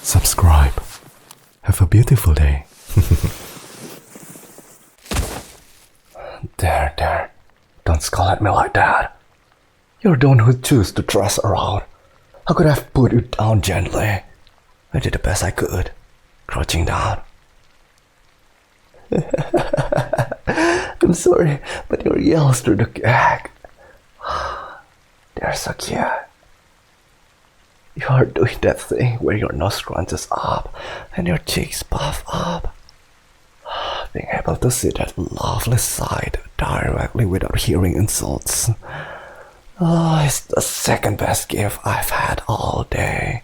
subscribe. Have a beautiful day. There. Don't scowl at me like that. You're the one who chose to dress around. How could I have put you down gently? I did the best I could, crouching down. I'm sorry, but your yells through the gag. They're so cute. You are doing that thing where your nose scrunches up and your cheeks puff up. Being able to see that lovely side directly without hearing insults. Oh, it's the second best gift I've had all day.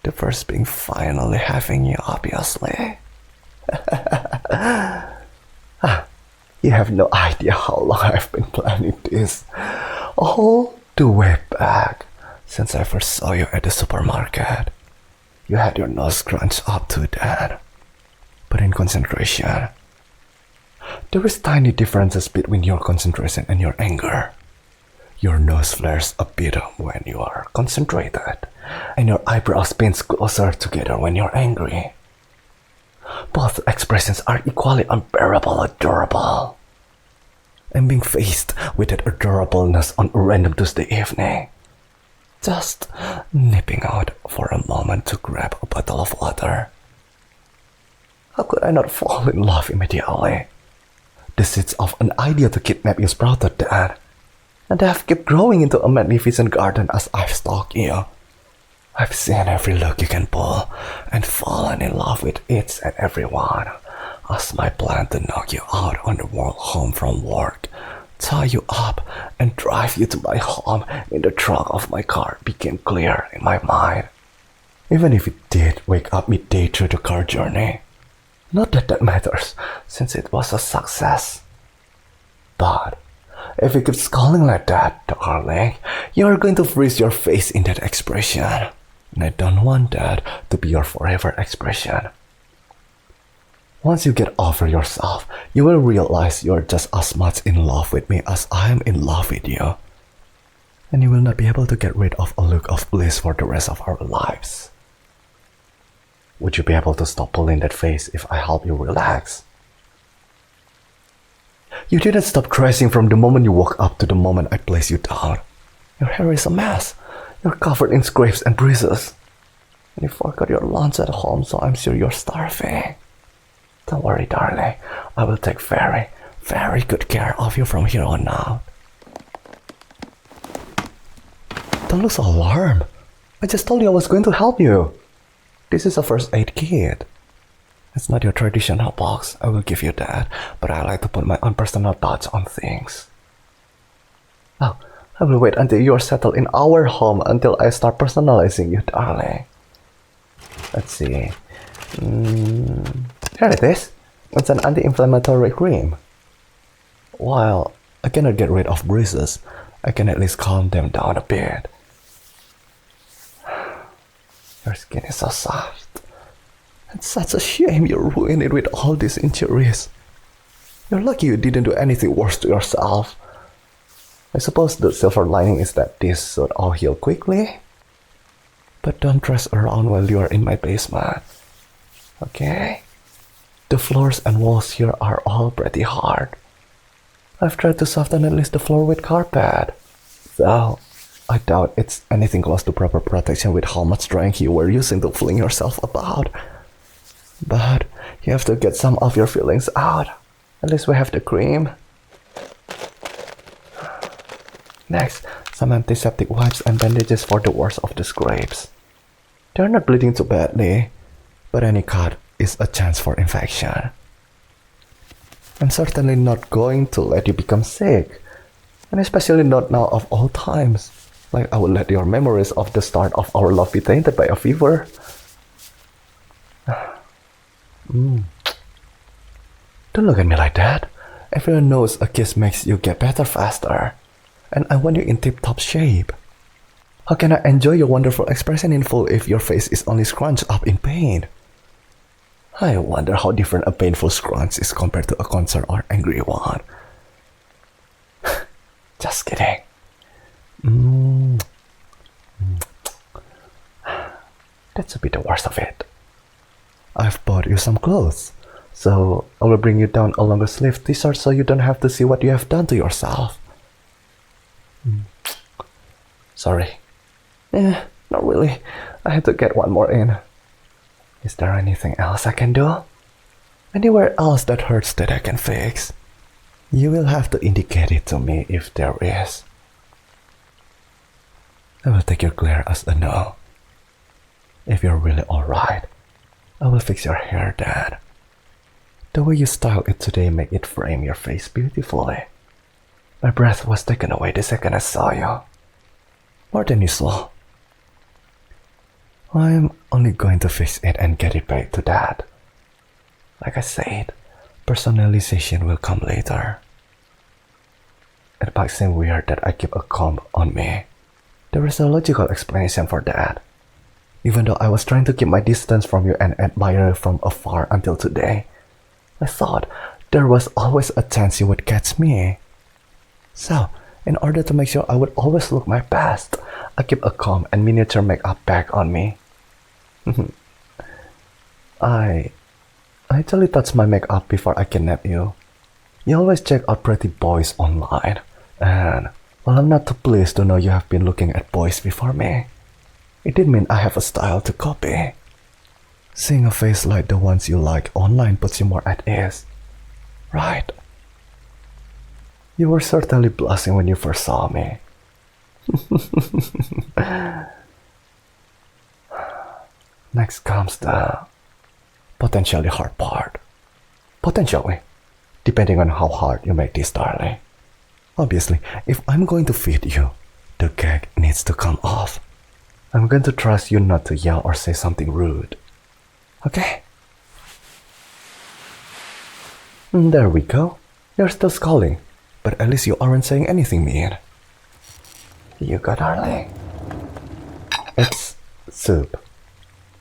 The first being finally having you, obviously. You have no idea how long I've been planning this. All the way back since I first saw you at the supermarket. You had your nose scrunched up to then. But in concentration, there is tiny differences between your concentration and your anger. Your nose flares a bit when you are concentrated, and your eyebrows pin closer together when you're angry. Both expressions are equally unbearable, adorable. I'm being faced with that adorableness on a random Tuesday evening. Just nipping out for a moment to grab a bottle of water. How could I not fall in love immediately? The seeds of an idea to kidnap you sprouted then, and they have kept growing into a magnificent garden as I've stalked you. I've seen every look you can pull and fallen in love with each and every one, as my plan to knock you out on the walk home from work, tie you up and drive you to my home in the trunk of my car became clear in my mind. Even if it did wake up midday through the car journey. Not that that matters, since it was a success. But if you keep scowling like that, darling, you are going to freeze your face in that expression. And I don't want that to be your forever expression. Once you get over yourself, you will realize you're just as much in love with me as I am in love with you. And you will not be able to get rid of a look of bliss for the rest of our lives. Would you be able to stop pulling that face if I help you relax? You didn't stop dressing from the moment you woke up to the moment I placed you down. Your hair is a mess. You're covered in scrapes and bruises. And you forgot your lunch at home, so I'm sure you're starving. Don't worry, darling. I will take very, very good care of you from here on out. Don't look so alarmed. I just told you I was going to help you. This is a first aid kit. It's not your traditional box, I will give you that, but I like to put my own personal touch on things. Oh, I will wait until you are settled in our home until I start personalizing you, darling. Let's see. Here it is. It's an anti-inflammatory cream. While I cannot get rid of bruises, I can at least calm them down a bit. Your skin is so soft. It's such a shame you ruined it with all these injuries. You're lucky you didn't do anything worse to yourself. I suppose the silver lining is that this should all heal quickly. But don't dress around while you are in my basement. Okay? The floors and walls here are all pretty hard. I've tried to soften at least the floor with carpet. Though, I doubt it's anything close to proper protection with how much strength you were using to fling yourself about. But you have to get some of your feelings out. At least we have the cream. Next, some antiseptic wipes and bandages for the worst of the scrapes. They're not bleeding too badly, but any cut is a chance for infection. I'm certainly not going to let you become sick, and especially not now of all times. Like I would let your memories of the start of our love be tainted by a fever. Don't look at me like that. Everyone knows a kiss makes you get better faster. And I want you in tip-top shape. How can I enjoy your wonderful expression in full if your face is only scrunched up in pain? I wonder how different a painful scrunch is compared to a concerned or angry one. Just kidding. That's a bit the worst of it. I've bought you some clothes, so I will bring you down a longer sleeve t-shirt so you don't have to see what you have done to yourself. Sorry. Not really. I had to get one more in. Is there anything else I can do? Anywhere else that hurts that I can fix? You will have to indicate it to me if there is. I will take your glare as a no. If you're really alright, I will fix your hair, Dad. The way you styled it today made it frame your face beautifully. My breath was taken away the second I saw you. More than usual. I'm only going to fix it and get it back to Dad. Like I said, personalization will come later. It might seem weird that I keep a comb on me. There is a logical explanation for that. Even though I was trying to keep my distance from you and admire you from afar until today, I thought there was always a chance you would catch me. So, in order to make sure I would always look my best, I keep a comb and miniature makeup bag on me. I actually touch my makeup before I kidnap you. You always check out pretty boys online, and well, I'm not too pleased to know you have been looking at boys before me. It did mean I have a style to copy. Seeing a face like the ones you like online puts you more at ease, right? You were certainly blushing when you first saw me. Next comes the potentially hard part. Potentially, depending on how hard you make this, darling. Obviously, if I'm going to feed you, the gag needs to come off. I'm going to trust you not to yell or say something rude. Okay? There we go. You're still scolding, but at least you aren't saying anything mean. You go, darling. It's soup.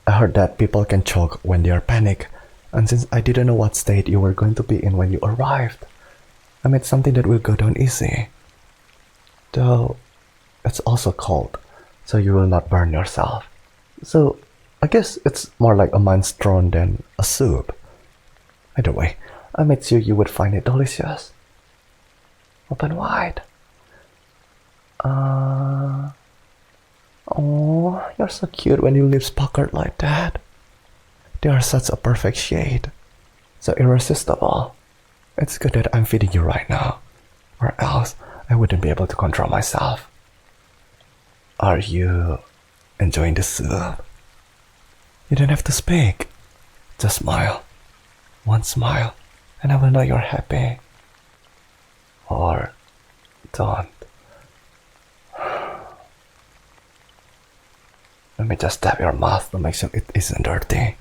I heard that people can choke when they are panicked, and since I didn't know what state you were going to be in when you arrived, I made something that will go down easy. Though, it's also cold, so you will not burn yourself. So, I guess it's more like a minestrone than a soup. Either way, I made sure you would find it delicious. Open wide. Oh, you're so cute when your lips puckered like that. They are such a perfect shade. So irresistible. It's good that I'm feeding you right now, or else I wouldn't be able to control myself. Are you enjoying the soup? You don't have to speak. Just smile. One smile, and I will know you're happy. Or don't. Let me just tap your mouth to make sure it isn't dirty.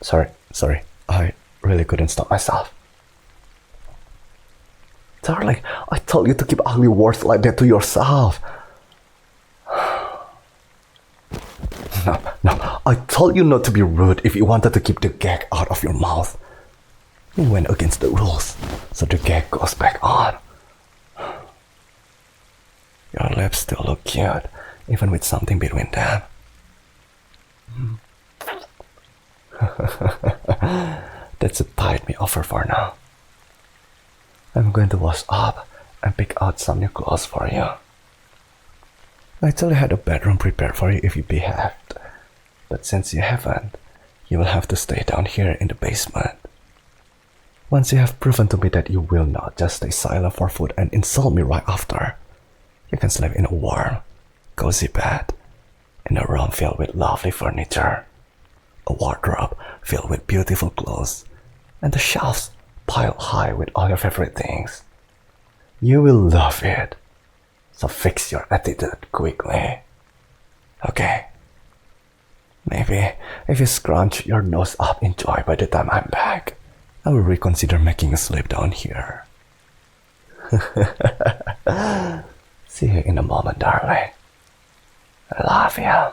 Sorry. I really couldn't stop myself. Darling, I told you to keep ugly words like that to yourself. No, I told you not to be rude if you wanted to keep the gag out of your mouth. You went against the rules, so the gag goes back on. Your lips still look cute, even with something between them. That's a tide me over for now. I'm going to wash up and pick out some new clothes for you. I actually had a bedroom prepared for you if you behaved, but since you haven't, you will have to stay down here in the basement. Once you have proven to me that you will not just stay silent for food and insult me right after, you can sleep in a warm, cozy bed, in a room filled with lovely furniture, a wardrobe filled with beautiful clothes, and the shelves piled high with all your favorite things. You will love it, so fix your attitude quickly. Okay? Maybe if you scrunch your nose up in joy by the time I'm back, I will reconsider making you sleep down here. See you in a moment, darling. I love you.